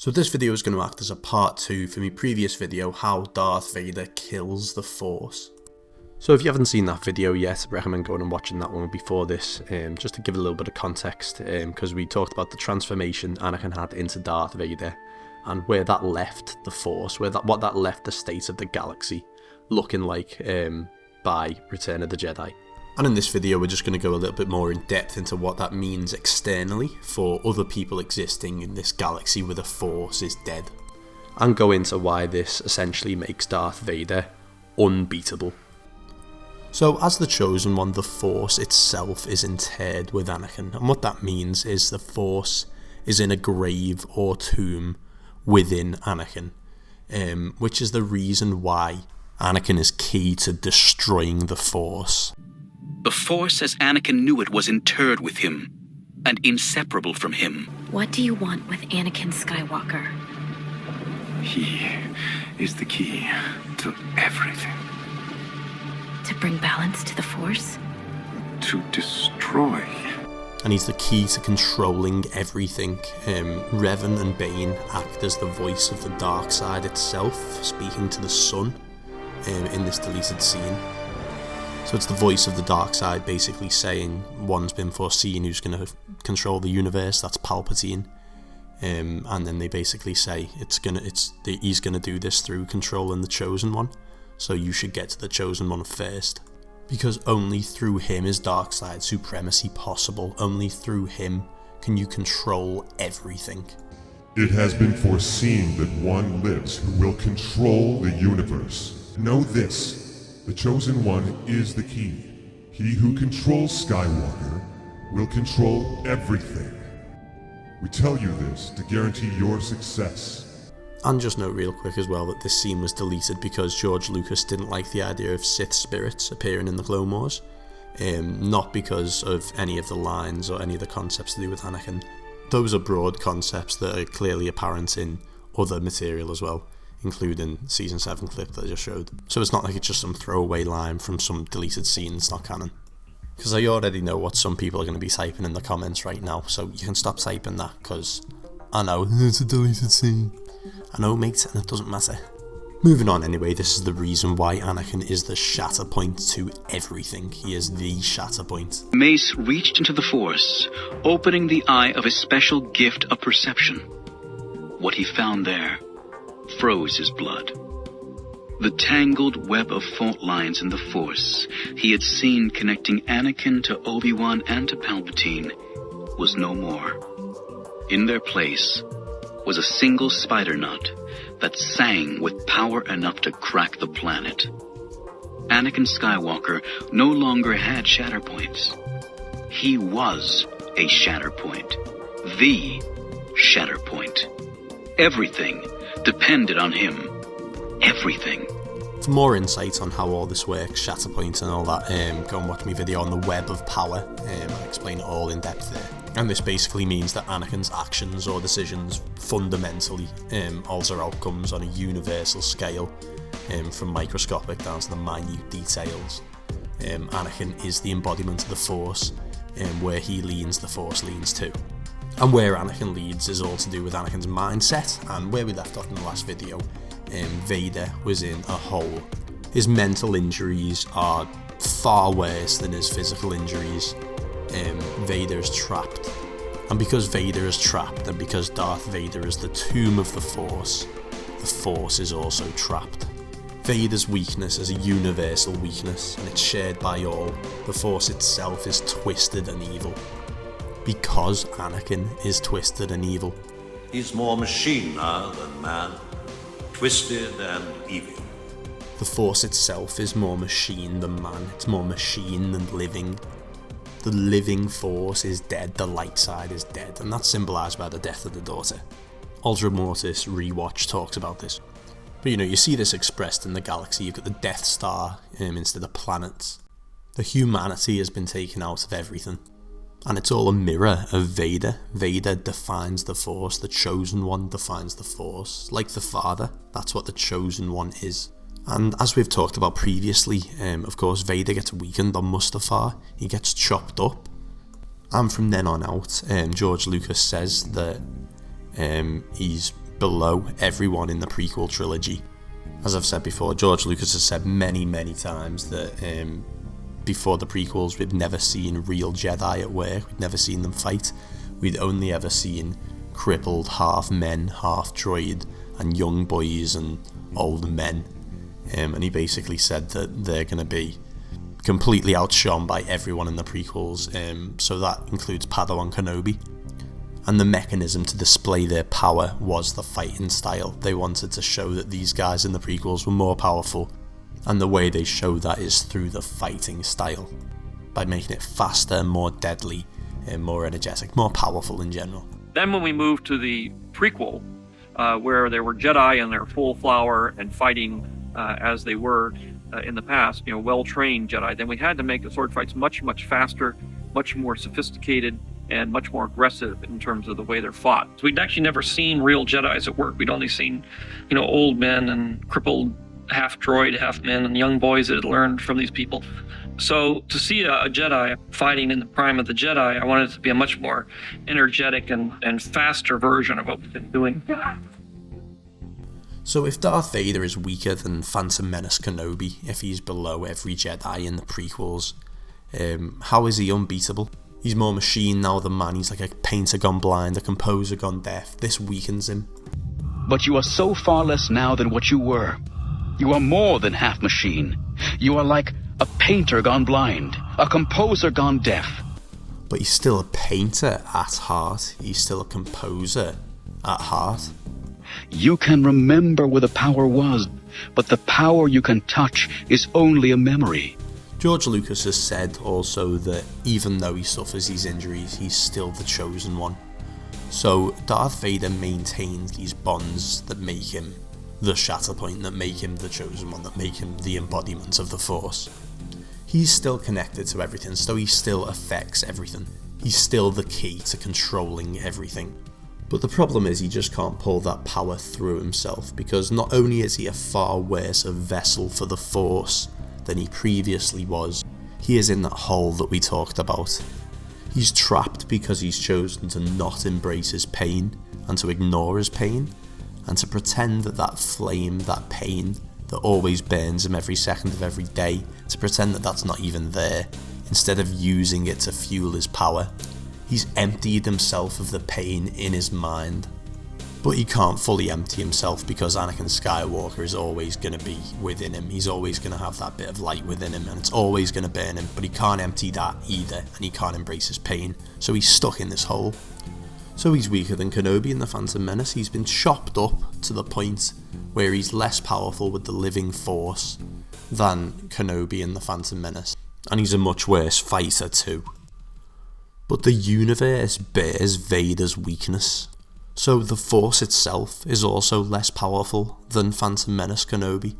So this video is going to act as a part 2 for my previous video, how Darth Vader kills the Force. So if you haven't seen that video yet, I recommend going and watching that one before this, just to give a little bit of context, because we talked about the transformation Anakin had into Darth Vader, and where that left the Force, what that left the state of the galaxy looking like by Return of the Jedi. And in this video we're just going to go a little bit more in depth into what that means externally for other people existing in this galaxy where the Force is dead. And go into why this essentially makes Darth Vader unbeatable. So as the Chosen One, the Force itself is interred with Anakin, and what that means is the Force is in a grave or tomb within Anakin, which is the reason why Anakin is key to destroying the Force. The Force as Anakin knew it was interred with him, and inseparable from him. What do you want with Anakin Skywalker? He is the key to everything. To bring balance to the Force? To destroy. And he's the key to controlling everything. Revan and Bane act as the voice of the dark side itself, speaking to the sun in this deleted scene. So it's the voice of the dark side basically saying one's been foreseen who's going to control the universe, that's Palpatine. And then they basically say he's going to do this through controlling the Chosen One. So you should get to the Chosen One first. Because only through him is dark side supremacy possible. Only through him can you control everything. It has been foreseen that one lives who will control the universe. Know this. The Chosen One is the key. He who controls Skywalker will control everything. We tell you this to guarantee your success. And just note real quick as well that this scene was deleted because George Lucas didn't like the idea of Sith spirits appearing in the Clone Wars. Not because of any of the lines or any of the concepts to do with Anakin. Those are broad concepts that are clearly apparent in other material as well, including Season 7 clip that I just showed. So it's not like it's just some throwaway line from some deleted scene, it's not canon. Because I already know what some people are going to be typing in the comments right now, so you can stop typing that, because I know it's a deleted scene. I know, mate, and it doesn't matter. Moving on anyway, this is the reason why Anakin is the shatter point to everything. He is the shatter point. Mace reached into the Force, opening the eye of his special gift of perception. What he found there froze his blood. The tangled web of fault lines in the Force he had seen connecting Anakin to Obi-Wan and to Palpatine was no more. In their place was a single spider knot that sang with power enough to crack the planet. Anakin Skywalker no longer had Shatterpoints. He was a Shatterpoint. The Shatterpoint. Everything depended on him. Everything. For more insight on how all this works, Shatterpoint and all that, go and watch my video on the Web of Power. I explain it all in depth there. And this basically means that Anakin's actions or decisions fundamentally alter outcomes on a universal scale, from microscopic down to the minute details. Anakin is the embodiment of the Force, where he leans, the Force leans too. And where Anakin leads is all to do with Anakin's mindset, and where we left off in the last video, Vader was in a hole. His mental injuries are far worse than his physical injuries. Vader is trapped. And because Vader is trapped, and because Darth Vader is the tomb of the Force is also trapped. Vader's weakness is a universal weakness, and it's shared by all. The Force itself is twisted and evil. Because Anakin is twisted and evil. He's more machine now than man, twisted and evil. The Force itself is more machine than man, it's more machine than living. The living Force is dead, the light side is dead, and that's symbolised by the death of the daughter. Ultra Mortis Rewatch talks about this. But you see this expressed in the galaxy. You've got the Death Star instead of planets. The humanity has been taken out of everything. And it's all a mirror of Vader. Vader defines the Force, the Chosen One defines the Force. Like the Father, that's what the Chosen One is. And as we've talked about previously, of course, Vader gets weakened on Mustafar. He gets chopped up. And from then on out, George Lucas says that he's below everyone in the prequel trilogy. As I've said before, George Lucas has said many, many times that before the prequels we'd never seen real Jedi at work, we'd never seen them fight, we'd only ever seen crippled half men, half droid, and young boys and old men. And he basically said that they're going to be completely outshone by everyone in the prequels, so that includes Padawan Kenobi. And the mechanism to display their power was the fighting style. They wanted to show that these guys in the prequels were more powerful, and the way they show that is through the fighting style, by making it faster, more deadly, and more energetic, more powerful in general. Then when we moved to the prequel, where there were Jedi in their full flower and fighting as they were in the past, well-trained Jedi, then we had to make the sword fights much, much faster, much more sophisticated, and much more aggressive in terms of the way they're fought. So we'd actually never seen real Jedis at work. We'd only seen, old men and crippled half droid, half men, and young boys that had learned from these people. So to see a Jedi fighting in the prime of the Jedi, I wanted it to be a much more energetic and faster version of what we've been doing. So if Darth Vader is weaker than Phantom Menace Kenobi, if he's below every Jedi in the prequels, how is he unbeatable? He's more machine now than man. He's like a painter gone blind, a composer gone deaf. This weakens him. But you are so far less now than what you were. You are more than half machine. You are like a painter gone blind, a composer gone deaf. But he's still a painter at heart. He's still a composer at heart. You can remember where the power was, but the power you can touch is only a memory. George Lucas has said also that even though he suffers these injuries, he's still the chosen one. So Darth Vader maintains these bonds that make him the Shatterpoint, that make him the chosen one, that make him the embodiment of the Force. He's still connected to everything, so he still affects everything. He's still the key to controlling everything. But the problem is he just can't pull that power through himself, because not only is he a far worse vessel for the Force than he previously was, he is in that hole that we talked about. He's trapped because he's chosen to not embrace his pain and to ignore his pain and to pretend that that flame, that pain that always burns him every second of every day, to pretend that that's not even there instead of using it to fuel his power. He's emptied himself of the pain in his mind. But he can't fully empty himself because Anakin Skywalker is always going to be within him. He's always going to have that bit of light within him and it's always going to burn him, but he can't empty that either and he can't embrace his pain, so he's stuck in this hole. So he's weaker than Kenobi in The Phantom Menace. He's been chopped up to the point where he's less powerful with the living Force than Kenobi in The Phantom Menace, and he's a much worse fighter too. But the universe bears Vader's weakness. So the Force itself is also less powerful than Phantom Menace Kenobi.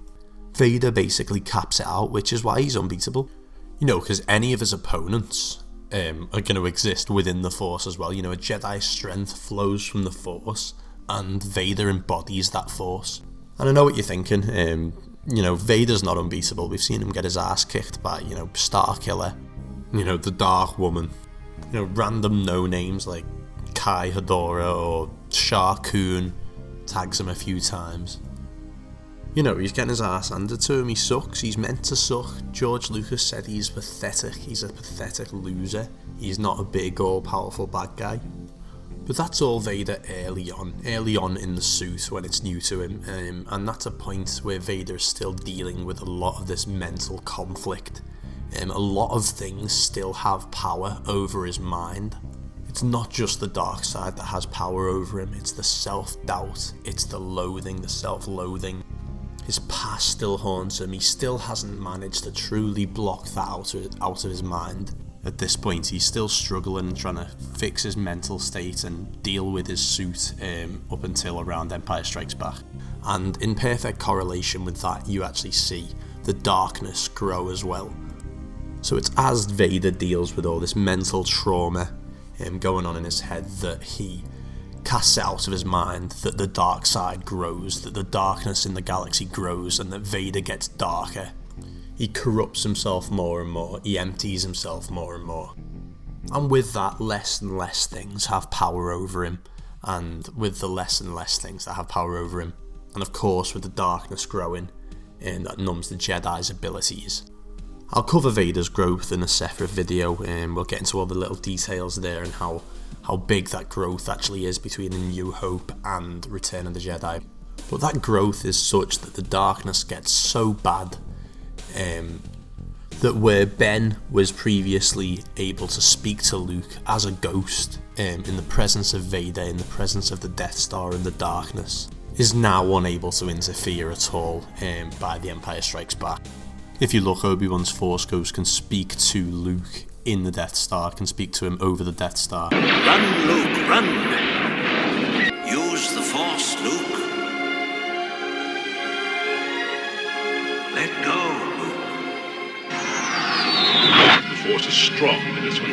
Vader basically caps it out, which is why he's unbeatable. Because any of his opponents are going to exist within the Force as well. A Jedi's strength flows from the Force, and Vader embodies that Force. And I know what you're thinking. Vader's not unbeatable. We've seen him get his ass kicked by, Starkiller, the Dark Woman, random no-names like Kai Hedora or Shar Kun tags him a few times. He's getting his ass handed to him. He sucks. He's meant to suck. George Lucas said he's pathetic. He's a pathetic loser. He's not a big or powerful bad guy. But that's all Vader early on in the suit when it's new to him. And that's a point where Vader is still dealing with a lot of this mental conflict. A lot of things still have power over his mind. It's not just the dark side that has power over him, it's the self-doubt, it's the loathing, the self-loathing. His past still haunts him. He still hasn't managed to truly block that out of his mind. At this point, he's still struggling, trying to fix his mental state and deal with his suit up until around Empire Strikes Back. And in perfect correlation with that, you actually see the darkness grow as well. So it's as Vader deals with all this mental trauma going on in his head that he casts it out of his mind, that the dark side grows, that the darkness in the galaxy grows, and that Vader gets darker. He corrupts himself more and more, he empties himself more and more. And with that, less and less things have power over him. and with the less and less things that have power over him. And of course with the darkness growing, that numbs the Jedi's abilities. I'll cover Vader's growth in a separate video, and we'll get into all the little details there and how big that growth actually is between A New Hope and Return of the Jedi. But that growth is such that the darkness gets so bad that where Ben was previously able to speak to Luke as a ghost in the presence of Vader, in the presence of the Death Star and the darkness, is now unable to interfere at all by The Empire Strikes Back. If you look, Obi-Wan's Force Ghost can speak to Luke in the Death Star, can speak to him over the Death Star. Run, Luke, run! Use the Force, Luke. Let go, Luke. The Force is strong in this one.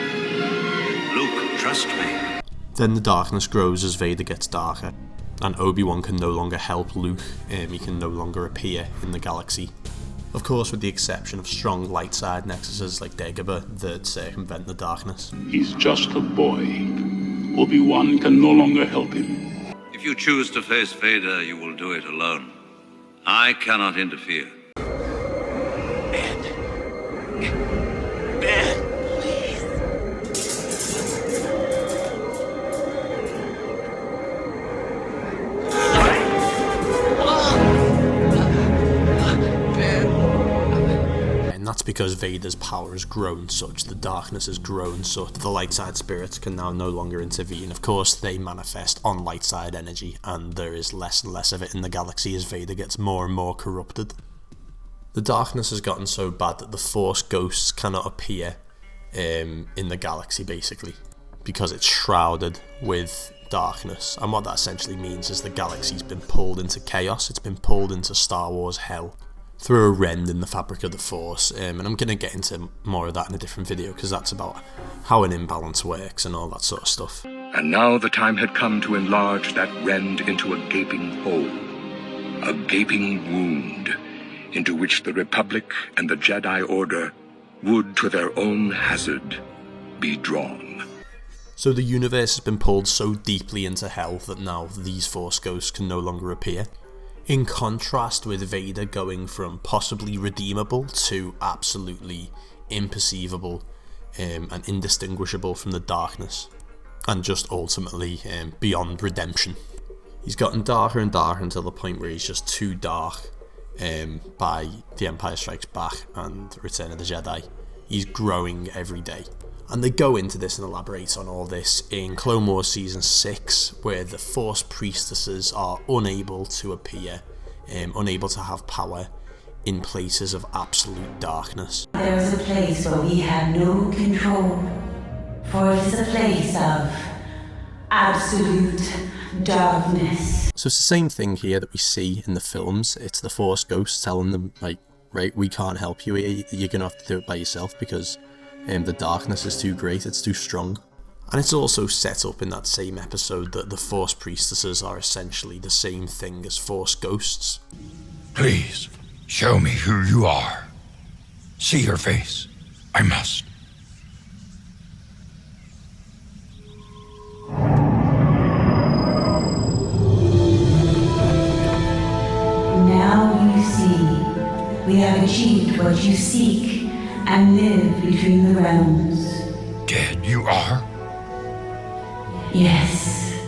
Luke, trust me. Then the darkness grows as Vader gets darker, and Obi-Wan can no longer help Luke, he can no longer appear in the galaxy. Of course, with the exception of strong light side nexuses like Dagobah that circumvent the darkness. He's just a boy. Obi-Wan can no longer help him. If you choose to face Vader, you will do it alone. I cannot interfere. That's because Vader's power has grown such, the darkness has grown such, the light side spirits can now no longer intervene. Of course, they manifest on light side energy, and there is less and less of it in the galaxy as Vader gets more and more corrupted. The darkness has gotten so bad that the Force ghosts cannot appear in the galaxy, basically, because it's shrouded with darkness. And what that essentially means is the galaxy's been pulled into chaos, it's been pulled into Star Wars hell, through a rend in the fabric of the Force, and I'm going to get into more of that in a different video because that's about how an imbalance works and all that sort of stuff. And now the time had come to enlarge that rend into a gaping hole, a gaping wound, into which the Republic and the Jedi Order would, to their own hazard, be drawn. So the universe has been pulled so deeply into hell that now these Force ghosts can no longer appear. In contrast with Vader going from possibly redeemable to absolutely imperceivable and indistinguishable from the darkness, and just ultimately beyond redemption. He's gotten darker and darker until the point where he's just too dark by The Empire Strikes Back and Return of the Jedi. He's growing every day. And they go into this and elaborate on all this in Clone Wars Season 6, where the Force priestesses are unable to appear, unable to have power in places of absolute darkness. There is a place where we have no control, for it is a place of absolute darkness. So it's the same thing here that we see in the films. It's the Force ghosts telling them, like, right, we can't help you here, you're going to have to do it by yourself because the darkness is too great, it's too strong. And it's also set up in that same episode that the Force priestesses are essentially the same thing as Force ghosts. Please, show me who you are. See your face. I must. Now you see, we have achieved what you seek and live between the realms. Dead you are? Yes.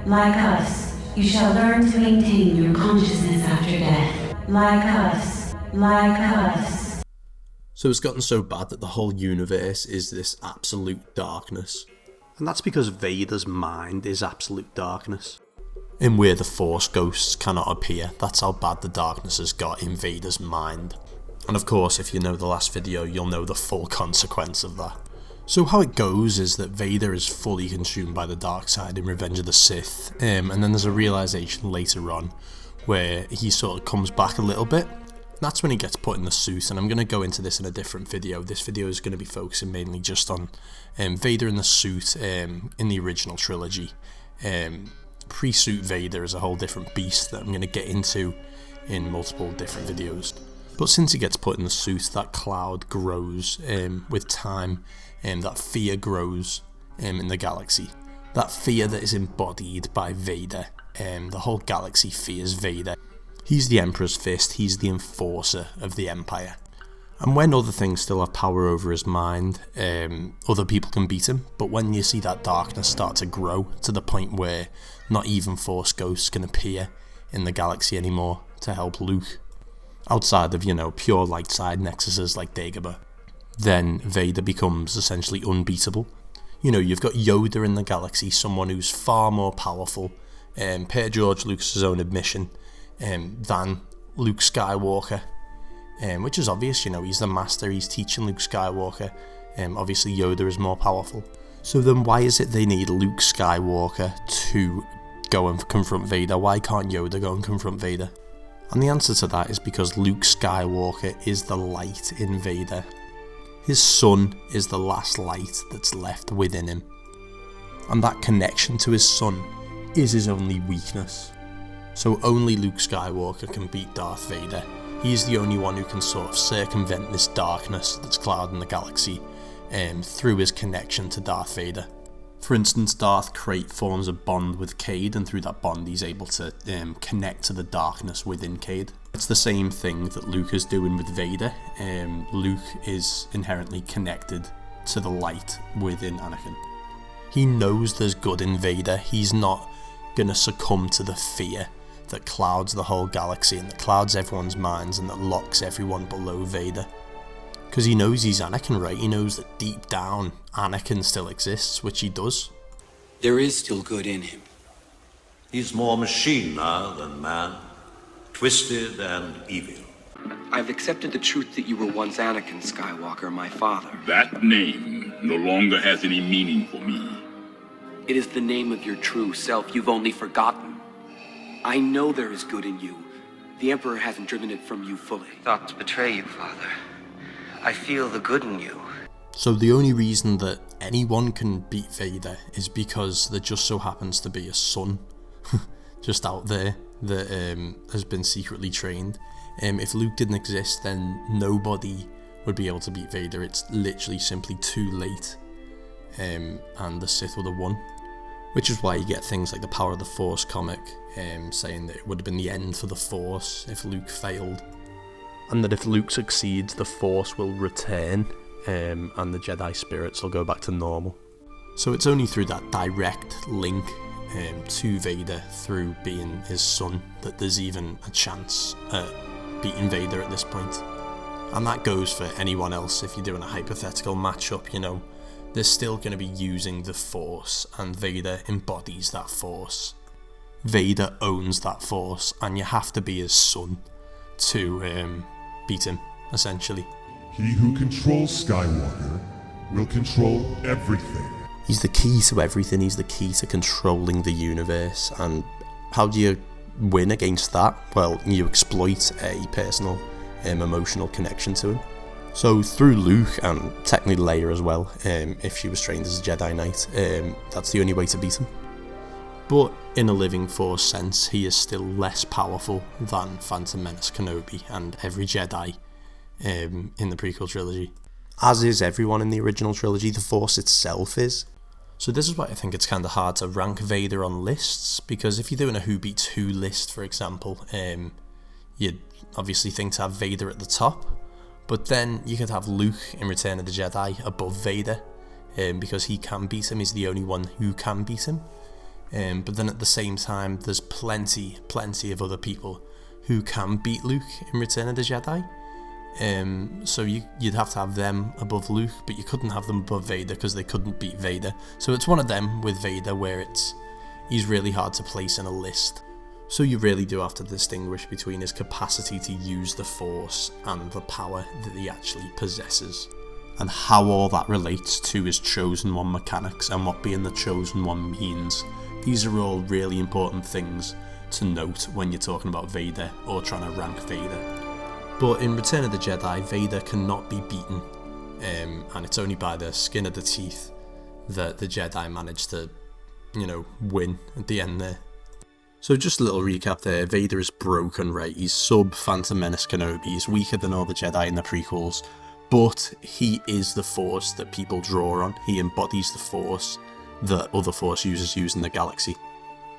Like us, you shall learn to maintain your consciousness after death. Like us. Like us. So it's gotten so bad that the whole universe is this absolute darkness. And that's because Vader's mind is absolute darkness. And where the Force ghosts cannot appear, that's how bad the darkness has got in Vader's mind. And of course, if you know the last video, you'll know the full consequence of that. So how it goes is that Vader is fully consumed by the dark side in Revenge of the Sith, and then there's a realization later on where he sort of comes back a little bit. That's when he gets put in the suit, and I'm going to go into this in a different video. This video is going to be focusing mainly just on Vader in the suit in the original trilogy. Pre-suit Vader is a whole different beast that I'm going to get into in multiple different videos. But since he gets put in the suit, that cloud grows with time, and that fear grows in the galaxy. That fear that is embodied by Vader. The whole galaxy fears Vader. He's the Emperor's fist, he's the enforcer of the Empire. And when other things still have power over his mind, other people can beat him, but when you see that darkness start to grow to the point where not even Force ghosts can appear in the galaxy anymore to help Luke, outside of, pure light side nexuses like Dagobah, then Vader becomes essentially unbeatable. You've got Yoda in the galaxy, someone who's far more powerful, per George Lucas' own admission, than Luke Skywalker. Which is obvious, he's the master, he's teaching Luke Skywalker. Obviously Yoda is more powerful. So then why is it they need Luke Skywalker to go and confront Vader? Why can't Yoda go and confront Vader? And the answer to that is because Luke Skywalker is the light in Vader. His son is the last light that's left within him. And that connection to his son is his only weakness. So only Luke Skywalker can beat Darth Vader. He's the only one who can sort of circumvent this darkness that's clouding the galaxy through his connection to Darth Vader. For instance, Darth Krayt forms a bond with Cade, and through that bond he's able to connect to the darkness within Cade. It's the same thing that Luke is doing with Vader. Luke is inherently connected to the light within Anakin. He knows there's good in Vader. He's not going to succumb to the fear that clouds the whole galaxy and that clouds everyone's minds and that locks everyone below Vader. Because he knows he's Anakin, right? He knows that deep down Anakin still exists, which he does. There is still good in him. He's more machine now than man, twisted and evil. I've accepted the truth that you were once Anakin Skywalker, my father. That name no longer has any meaning for me. It is the name of your true self you've only forgotten. I know there is good in you. The Emperor hasn't driven it from you fully. Not to betray you, Father. I feel the good in you. So the only reason that anyone can beat Vader is because there just so happens to be a son just out there that has been secretly trained. If Luke didn't exist, then nobody would be able to beat Vader. It's literally simply too late, and the Sith would have won. Which is why you get things like the Power of the Force comic saying that it would have been the end for the Force if Luke failed. And that if Luke succeeds, the Force will return and the Jedi spirits will go back to normal. So it's only through that direct link to Vader through being his son that there's even a chance at beating Vader at this point. And that goes for anyone else if you're doing a hypothetical matchup, they're still going to be using the Force, and Vader embodies that Force. Vader owns that Force, and you have to be his son to beat him, essentially. He who controls Skywalker will control everything. He's the key to everything, he's the key to controlling the universe, and how do you win against that? Well, you exploit a personal, emotional connection to him. So through Luke, and technically Leia as well, if she was trained as a Jedi Knight, that's the only way to beat him. But in a living Force sense, he is still less powerful than Phantom Menace, Kenobi, and every Jedi in the prequel trilogy. As is everyone in the original trilogy, the Force itself is. So this is why I think it's kind of hard to rank Vader on lists, because if you're doing a Who Beats Who list, for example, you'd obviously think to have Vader at the top. But then you could have Luke in Return of the Jedi above Vader, because he can beat him, he's the only one who can beat him. But then at the same time, there's plenty of other people who can beat Luke in Return of the Jedi. So you'd have to have them above Luke, but you couldn't have them above Vader because they couldn't beat Vader. So it's one of them with Vader where he's really hard to place in a list. So you really do have to distinguish between his capacity to use the Force and the power that he actually possesses, and how all that relates to his Chosen One mechanics and what being the Chosen One means. These are all really important things to note when you're talking about Vader or trying to rank Vader. But in Return of the Jedi, Vader cannot be beaten, and it's only by the skin of the teeth that the Jedi manage to, win at the end there. So just a little recap there, Vader is broken, right? He's sub-Phantom Menace Kenobi, he's weaker than all the Jedi in the prequels, but he is the Force that people draw on. He embodies the Force, that other Force users use in the galaxy.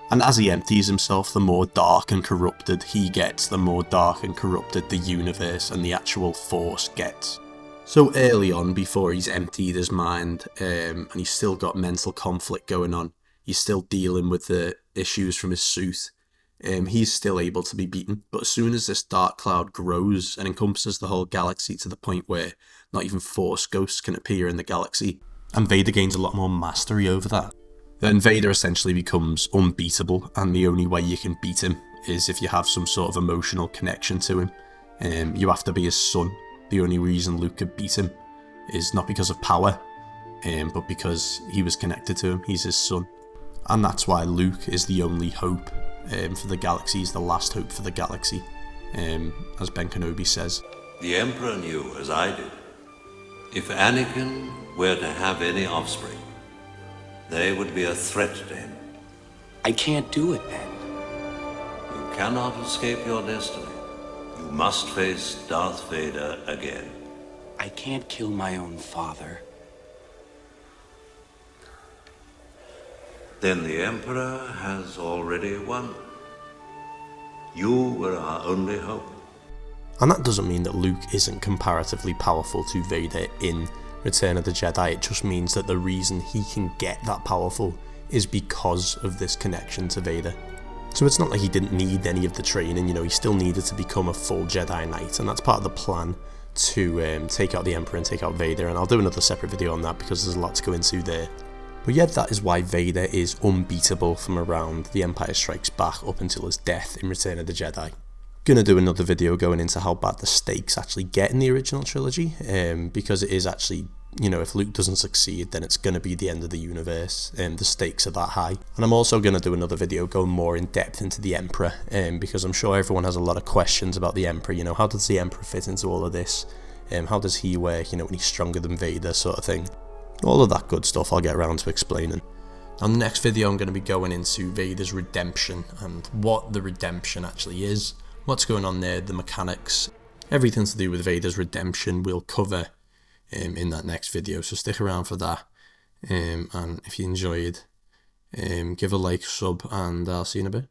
And as he empties himself, the more dark and corrupted he gets, the more dark and corrupted the universe and the actual Force gets. So early on, before he's emptied his mind, and he's still got mental conflict going on, he's still dealing with the issues from his suit, he's still able to be beaten. But as soon as this dark cloud grows and encompasses the whole galaxy to the point where not even Force ghosts can appear in the galaxy, and Vader gains a lot more mastery over that, then Vader essentially becomes unbeatable, and the only way you can beat him is if you have some sort of emotional connection to him. You have to be his son. The only reason Luke could beat him is not because of power, but because he was connected to him. He's his son. And that's why Luke is the only hope for the galaxy. He's the last hope for the galaxy, as Ben Kenobi says. The Emperor knew, as I did, if Anakin were to have any offspring, they would be a threat to him. I can't do it, Ben. You cannot escape your destiny. You must face Darth Vader again. I can't kill my own father. Then the Emperor has already won. You were our only hope. And that doesn't mean that Luke isn't comparatively powerful to Vader in Return of the Jedi. It just means that the reason he can get that powerful is because of this connection to Vader. So it's not like he didn't need any of the training, you know, he still needed to become a full Jedi Knight, and that's part of the plan to take out the Emperor and take out Vader, and I'll do another separate video on that because there's a lot to go into there. But yeah, that is why Vader is unbeatable from around The Empire Strikes Back up until his death in Return of the Jedi. Gonna do another video going into how bad the stakes actually get in the original trilogy, because it is actually, you know, if Luke doesn't succeed, then it's gonna be the end of the universe, and the stakes are that high. And I'm also gonna do another video going more in depth into the Emperor, because I'm sure everyone has a lot of questions about the Emperor. You know, how does the Emperor fit into all of this? How does he work, you know, when he's stronger than Vader, sort of thing. All of that good stuff I'll get around to explaining. On the next video I'm going to be going into Vader's redemption and what the redemption actually is, what's going on there, the mechanics, everything to do with Vader's redemption we'll cover in that next video, so stick around for that. And if you enjoyed, give a like, sub, and I'll see you in a bit.